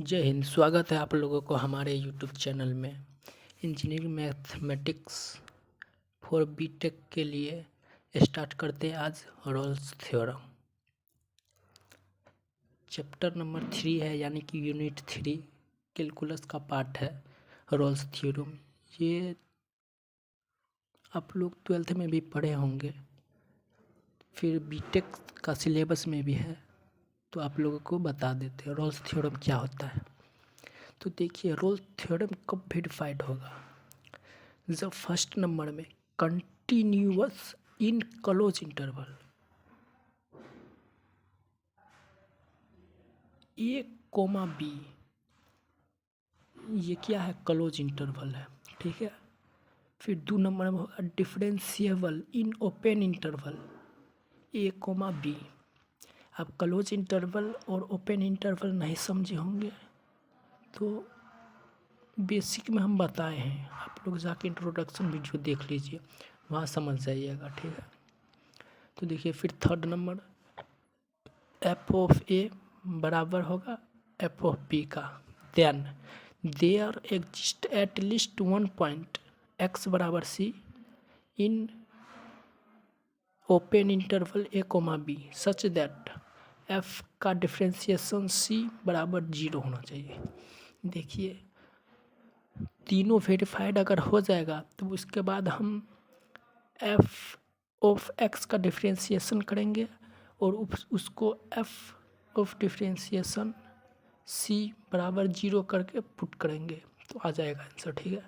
जय हिंद। स्वागत है आप लोगों को हमारे यूट्यूब चैनल में। इंजीनियरिंग मैथमेटिक्स फॉर बीटेक के लिए स्टार्ट करते हैं आज रोल्स थ्योरम। चैप्टर नंबर 3 है, यानी कि यूनिट 3 कैलकुलस का पार्ट है रोल्स थ्योरम। ये आप लोग 12th में भी पढ़े होंगे, फिर बीटेक का सिलेबस में भी है, तो आप लोगों को बता देते हैं रोल्स थ्योरम क्या होता है। तो देखिए, रोल्स थ्योरम कब वेरीफाइड होगा? जब फर्स्ट नंबर में कंटिन्यूअस इन क्लोज इंटरवल ए कोमा बी, ये क्या है? क्लोज इंटरवल है, ठीक है। फिर 2 नंबर में होगा differentiable in open interval A comma B. आप क्लोज इंटरवल और ओपन इंटरवल नहीं समझे होंगे तो बेसिक में हम बताए हैं, आप लोग जाके इंट्रोडक्शन वीडियो देख लीजिए, वहाँ समझ जाइएगा, ठीक है। तो देखिए, फिर third number f of a बराबर होगा एफ ऑफ बी का। Then there exist at least one point x बराबर c in open interval A comma b such that f का डिफ्रेंसिएशन सी बराबर 0 होना चाहिए। देखिए, तीनों वेरीफाइड अगर हो जाएगा तो उसके बाद हम एफ ऑफ एक्स का डिफ्रेंसिएशन करेंगे और उसको एफ ऑफ डिफ्रेंसिएशन सी बराबर 0 करके पुट करेंगे तो आ जाएगा आंसर, ठीक है।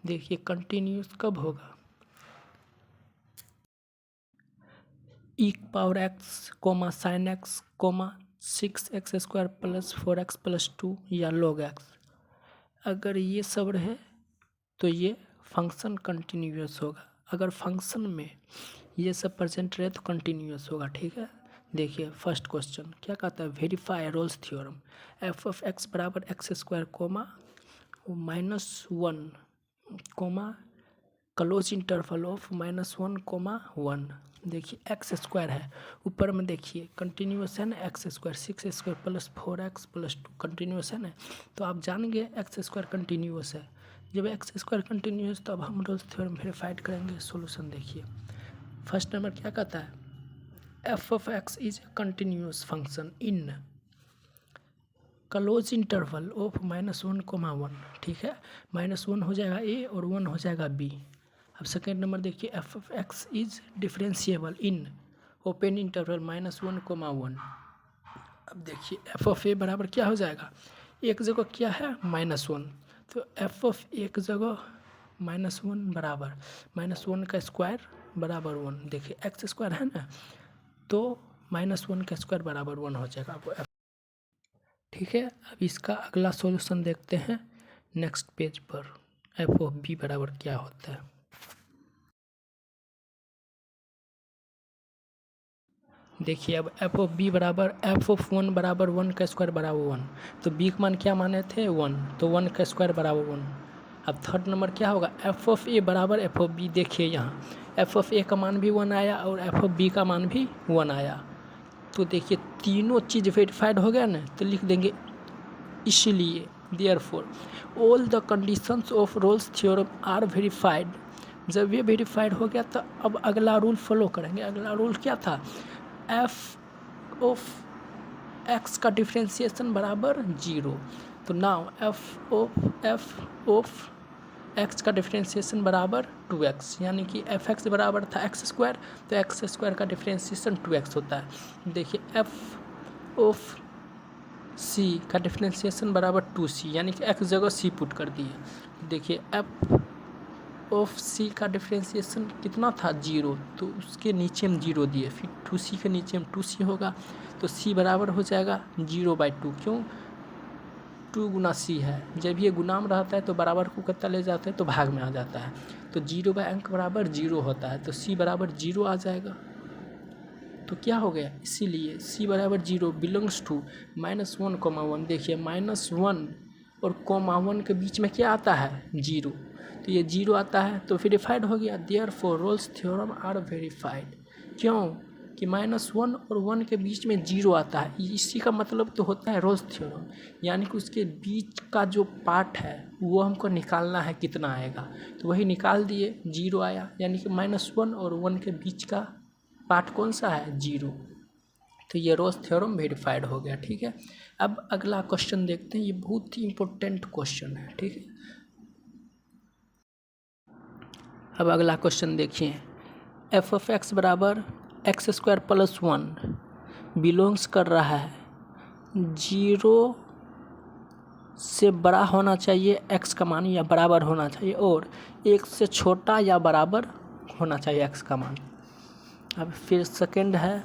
देखिए, कंटिन्यूस कब होगा? E power x comma sine x comma 6x² plus 4x plus 2 या log x, अगर ये सब रहे तो ये फंक्शन कंटिन्यूस होगा। अगर फंक्शन में ये सब प्रेजेंट रहे तो कंटिन्यूस होगा, ठीक है। देखिए, फर्स्ट क्वेश्चन क्या कहता है? Verify Rolle's theorem F of X बराबर x² comma -1 comma close interval of -1 comma 1। देखिए, x² है, ऊपर में देखिए कंटिन्यूस है ना, x² 6x² plus 4x plus 2 continuous है ना, तो आप जानेंगे x² कंटिन्यूस है। जब x² कंटिन्यूस तो अब हम रोल्स थ्योरम वेरीफाइड करेंगे। सॉल्यूशन देखिए, फर्स्ट नंबर क्या कहता है? F of X is a continuous function in close interval of -1 comma 1, ठीक है। -1 हो जाएगा ए और 1 हो जाएगा बी। अब सेकेंड नंबर देखिए, F of X is differentiable in open interval -1 comma 1। अब देखिए, एफ ऑफ ए बराबर क्या हो जाएगा? एक जगह क्या है? -1, तो एफ ऑफ एक जगह -1 बराबर -1 का स्क्वायर बराबर 1। देखिए, x² है ना, तो -1 का स्क्वायर बराबर 1 हो जाएगा वो एफ, ठीक है। अब इसका अगला सॉल्यूशन देखते हैं नेक्स्ट पेज पर, एफ ऑफ बी बराबर क्या होता है। देखिए, अब एफ ऑफ बी बराबर एफ ऑफ 1 बराबर 1 का स्क्वायर बराबर 1, तो बी का मान क्या माने थे? 1, तो 1 का स्क्वायर बराबर 1। अब थर्ड नंबर क्या होगा? एफ ऑफ ए बराबर एफ ऑफ बी। देखिए, यहाँ एफ ऑफ ए का मान भी 1 आया और एफ ऑफ बी का मान भी 1 आया, तो देखिए तीनों चीज़ वेरीफाइड हो गया ना, तो लिख देंगे इसलिए therefore all the conditions of Rolle's theorem are verified. जब ये वेरीफाइड हो गया तो अब अगला रूल फॉलो करेंगे। अगला रूल क्या था? एफ ऑफ एक्स का डिफ्रेंसिएशन बराबर 0, तो नाउ एफ ऑफ एक्स का डिफ्रेंसिएशन बराबर 2x, यानी कि एफ एक्स बराबर था x², तो x² का डिफ्रेंसिएशन 2x होता है। देखिए, एफ ऑफ सी का डिफ्रेंसिएशन बराबर 2c, यानी कि x जगह c पुट कर दिए। देखिए, एफ ऑफ सी का डिफ्रेंसिएशन कितना था? 0, तो उसके नीचे हम 0 दिए, फिर 2c के नीचे हम 2c होगा, तो c बराबर हो जाएगा 0/2। क्यों? 2 गुना c है, जब ये गुनाम रहता है तो बराबर को कितना ले जाते हैं तो भाग में आ जाता है, तो 0/अंक बराबर 0 होता है, तो c बराबर 0 आ जाएगा। तो क्या हो गया? इसीलिए c बराबर 0 बिलोंग्स टू -1 कोमा 1। देखिए, -1 और कोमा 1 के बीच में क्या आता है? 0, तो ये 0 आता है, तो वेरीफाइड हो गया। Therefore Rolle's theorem are verified. क्यों? कि -1 और 1 के बीच में 0 आता है, इसी का मतलब तो होता है रोल्स थ्योरम, यानी कि उसके बीच का जो पार्ट है वो हमको निकालना है कितना आएगा, तो वही निकाल दिए, 0 आया, यानी कि -1 और 1 के बीच का पार्ट कौन सा है, 0। तो ये रोल्स थ्योरम वेरीफाइड हो गया। ठीक है, अब अगला क्वेश्चन देखते हैं, ये बहुत ही इंपॉर्टेंट क्वेश्चन है। ठीक है, अब अगला क्वेश्चन देखिए, f(x) बराबर x² + 1 बिलोंग्स कर रहा है 0 से बड़ा होना चाहिए x का मान या बराबर होना चाहिए, और 1 से छोटा या बराबर होना चाहिए x का मान। अब फिर सेकंड है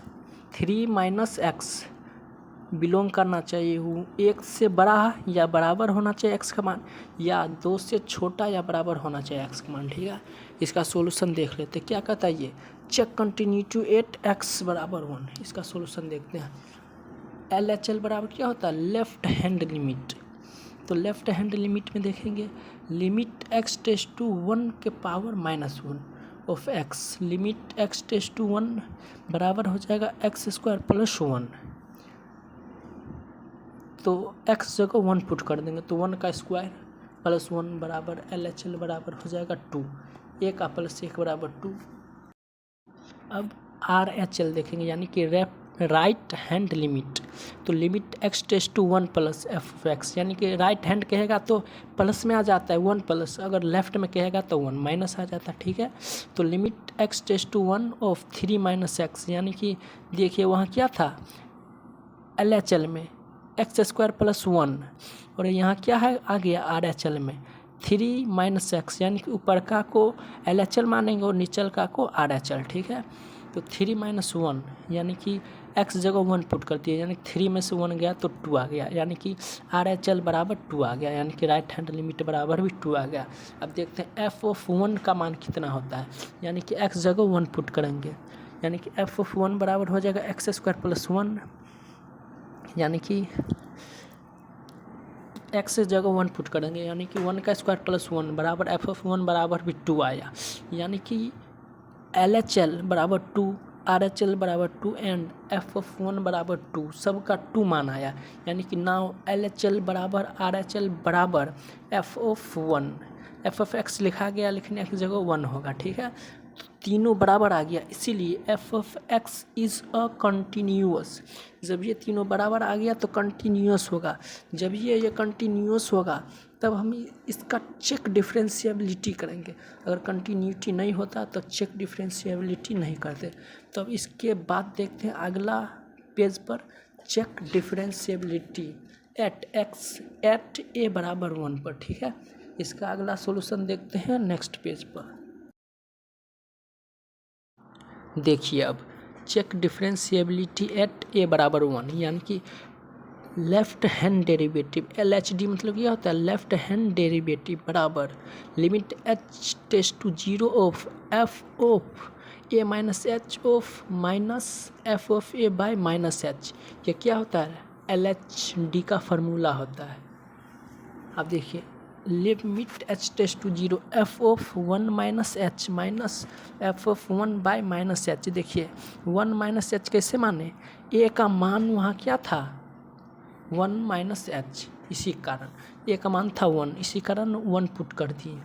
3 - x बिलोंग करना चाहिए 1 से बड़ा या बराबर होना चाहिए x का मान, या 2 से छोटा या बराबर होना चाहिए x का मान। ठीक है, इसका सॉल्यूशन देख लेते हैं, क्या कहता है ये, चेक कंटिन्यूटी एट x बराबर 1। इसका सॉल्यूशन देखते हैं। LHL बराबर क्या होता है, लेफ्ट हैंड लिमिट। तो लेफ्ट हैंड लिमिट में देखेंगे, लिमिट x टेस्ट टू 1 के power -1 of x, limit x tends to 1 बराबर हो जाएगा x² + 1। तो x जगह 1 पुट कर देंगे, तो 1 का स्क्वायर + 1 बराबर LHL बराबर हो जाएगा 2, 1 का +1 बराबर 2। अब RHL देखेंगे, यानी कि राइट हैंड लिमिट। तो limit x tends to 1 + f(x), यानी कि राइट हैंड कहेगा तो प्लस में आ जाता है 1 प्लस, अगर लेफ्ट में कहेगा तो 1 माइनस आ जाता है। ठीक है, तो limit x tends to 1 of 3 - x, यानी कि देखिए वहाँ क्या था LHL में x² + 1, और यहाँ क्या है आ गया RHL में 3 - x, यानी कि ऊपर का को LHL मानेंगे और नीचल का को RHL। ठीक है, तो 3 - 1 यानी कि x जगह 1 पुट करती है, यानी 3 में से 1 गया तो 2 आ गया, यानी कि RHL बराबर 2 आ गया, यानी कि राइट हैंड लिमिट बराबर भी 2 आ गया। अब देखते हैं f(1) का मान कितना होता है, यानी कि x जगह 1 पुट करेंगे, यानी कि f(1) बराबर हो जाएगा x² + 1, यानी कि x जगह 1 पुट करेंगे, यानी कि 1 का स्क्वायर + 1 बराबर f(1) बराबर भी 2 आया, यानी कि LHL बराबर 2, RHL बराबर 2 एंड f(1) बराबर 2, सबका 2 मान आया, यानी कि नाउ LHL बराबर RHL बराबर f(1), f(x) लिखा गया, लेकिन x जगह 1 होगा। ठीक है, तीनों बराबर आ गया, इसीलिए f(x) इज़ अ कंटिन्यूअस। जब ये तीनों बराबर आ गया तो कंटिन्यूअस होगा, जब ये कंटिन्यूअस होगा तब हम इसका चेक डिफरेंशिएबिलिटी करेंगे, अगर कंटिन्यूटी नहीं होता तो चेक डिफरेंशिएबिलिटी नहीं करते। तो अब इसके बाद देखते हैं अगला पेज पर, check differentiability at x at a बराबर 1 पर। ठीक है, इसका अगला सॉल्यूशन देखते हैं नेक्स्ट पेज पर। देखिए अब चेक डिफरेंशिएबिलिटी एट a बराबर 1, यानी कि लेफ्ट हैंड डेरिवेटिव LHD मतलब ये होता है लेफ्ट हैंड डेरिवेटिव बराबर limit h tends to 0 of f of a - h of -f of a by -h। ये क्या होता है, LHD का फार्मूला होता है। अब देखिए limit h tends to 0 f of 1 - h minus f of 1 by -h। देखिए 1 - h कैसे माने, a का मान वहाँ क्या था 1 - h, इसी कारण a का मान था 1, इसी कारण 1 पुट कर दिए।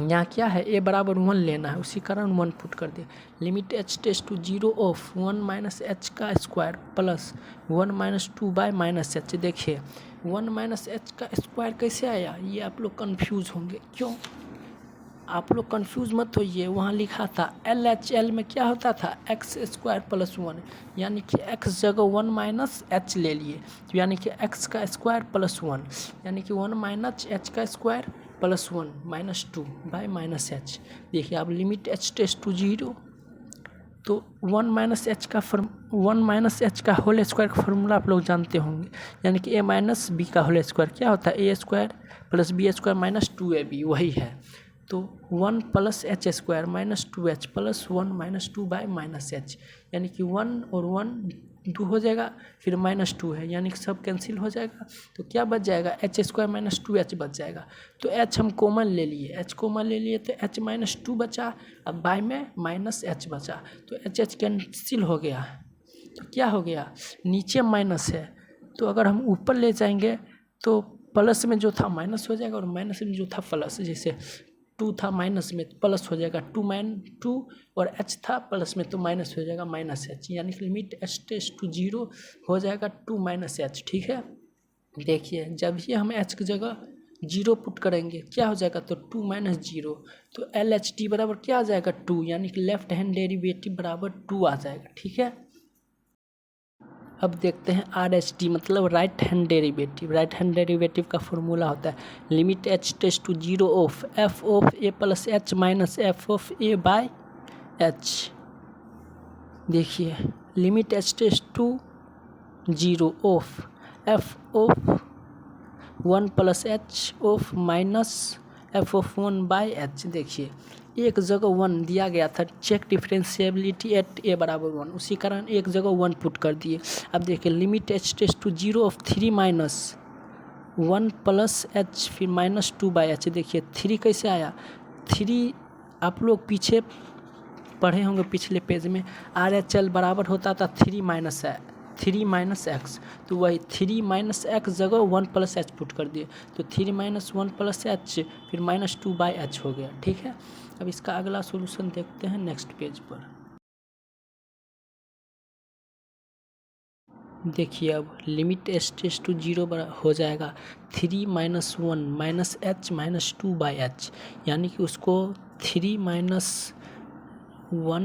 यहाँ क्या है a बराबर 1 लेना है, उसी कारण 1 पुट कर दिए। Limit h tends to 0 of 1 - h का स्क्वायर प्लस 1 - 2 बाय -h। देखिए 1 - h का स्क्वायर कैसे आया, ये आप लोग कंफ्यूज होंगे, क्यों आप लोग कंफ्यूज मत होइए, वहाँ लिखा था LHL में क्या होता था x² + 1, यानी कि x जगह 1 - h ले लिए, तो यानी कि x का स्क्वायर + 1, यानी कि 1 - h का स्क्वायर + 1 - 2 बाय -h। देखिए आप लिमिट h टेस्ट टू 0, तो 1 - h का होल स्क्वायर का फॉर्मूला आप लोग जानते होंगे, यानी कि a - b का होल स्क्वायर क्या होता है a² + b² - 2ab, वही है। तो 1 plus H square minus 2h plus 1 minus 2 bye minus H, यानी कि 1 और 1 2 हो जाएगा, फिर माइनस 2 है यानी कि सब कैंसिल हो जाएगा। तो क्या बच जाएगा, एच स्क्वायर माइनस 2h बच जाएगा। तो एच हम कॉमन ले लिए, एच कॉमन ले लिए तो एच माइनस 2 बचा, अब बाय में माइनस एच बचा, तो एच एच कैंसिल हो गया। तो क्या हो गया, नीचे माइनस है तो अगर हम ऊपर ले जाएंगे तो प्लस में जो था माइनस हो जाएगा और माइनस में जो था प्लस, जैसे 2 था माइनस में प्लस हो जाएगा, 2 और h था प्लस में तो माइनस हो जाएगा माइनस एच, यानी कि लिमिट h टेस टू 0 हो जाएगा 2 माइनस एच। ठीक है, देखिए जब ही हम h की जगह 0 पुट करेंगे क्या हो जाएगा, तो 2 माइनस 0, तो एल एच टी बराबर क्या आ जाएगा 2, यानी कि लेफ्ट हैंड डेरिवेटिव बराबर 2 आ जाएगा। ठीक है, अब देखते हैं आर एच टी मतलब right hand derivative. Right hand derivative का फॉर्मूला होता है limit H tends to 0 of f of a plus h minus f of a by h. देखिए limit H tends to 0 of f of 1 plus h of minus f of 1 by h. देखिए एक जगह 1 दिया गया था, check differentiability eight ए बराबर 1, उसी कारण एक जगह 1 पुट कर दिए। अब देखिए limit H tends to 0 of 3 minus 1 plus H फिर माइनस 2 बाई एच। देखिए 3 कैसे आया, 3 आप लोग पीछे पढ़े होंगे पिछले पेज में, आर एच एल बराबर होता था 3 माइनस एक्स, तो वही 3 माइनस एक्स जगह 1 प्लस एच पुट कर दिए, तो 3 माइनस 1 प्लस एच फिर माइनस 2 बाई एच हो गया। ठीक है, अब इसका अगला सॉल्यूशन देखते हैं नेक्स्ट पेज पर। देखिए अब लिमिट एच टेस टू 0 हो जाएगा 3 minus 1 minus H minus 2 by H, यानी कि उसको 3 माइनस 1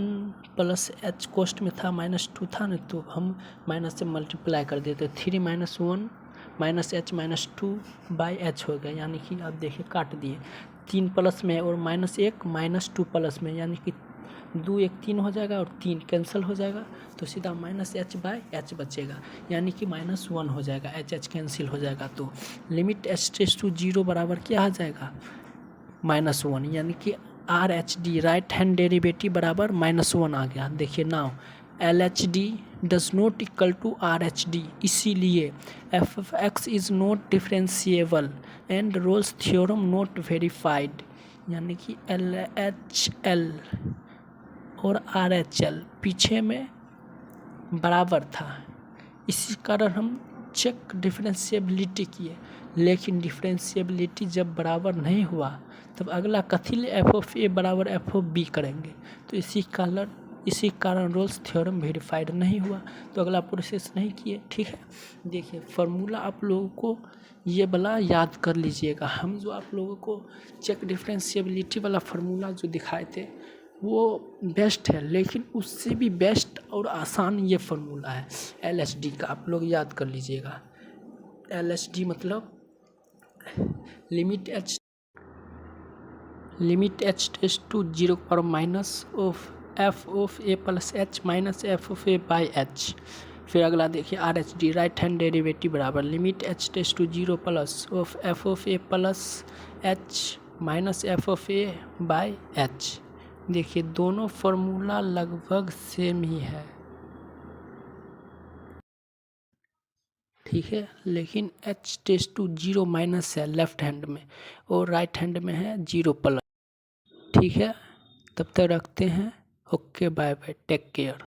प्लस एच कोस्ट में था माइनस 2 था ना, तो हम माइनस से मल्टीप्लाई कर देते, 3 minus 1 minus H minus 2 by H हो गया, यानी कि आप देखिए काट दिए, 3 प्लस में और माइनस 1 माइनस 2 प्लस में, यानी कि 2 1 3 हो जाएगा और 3 कैंसिल हो जाएगा, तो सीधा माइनस एच बाई एच बचेगा, यानी कि माइनस 1 हो जाएगा, एच एच कैंसिल हो जाएगा। तो लिमिट एच टेस टू 0 बराबर क्या आ जाएगा, माइनस 1, यानी कि R H D right hand derivative बराबर माइनस 1 आ गया। देखिए now L H D does not equal to R H D, इसीलिए f f x is not differentiable and Rolle's theorem not verified, यानी कि एल एच एल और R H L पीछे में बराबर था, इसी कारण हम चेक डिफरेंशिएबिलिटी किए, लेकिन डिफरेंशिएबिलिटी जब बराबर नहीं हुआ तब अगला कथी एफ ऑफ ए बराबर एफ ऑफ बी करेंगे, तो इसी कारण रोल्स थ्योरम वेरीफाइड नहीं हुआ, तो अगला प्रोसेस नहीं किए। ठीक है, देखिए फार्मूला आप लोगों को ये वाला याद कर लीजिएगा, हम जो आप लोगों को चेक डिफरेंशिएबिलिटी वाला फार्मूला जो दिखाए थे वो बेस्ट है, लेकिन उससे भी बेस्ट और आसान ये फार्मूला है एल एच डी का, आप लोग याद कर लीजिएगा। एल एच डी मतलब लिमिट एच टेस टू 0 और minus of f of a plus h minus f of a by h. फिर अगला देखिए R H D right hand derivative बराबर limit H tends to 0 plus of f of a plus h minus f of a by H. देखिए दोनों formula लगभग same ही है, ठीक है, लेकिन एच टेस टू 0 माइनस है लेफ्ट हैंड में और राइट हैंड में है 0 प्लस। ठीक है, तब तक रखते हैं, okay bye bye, take care.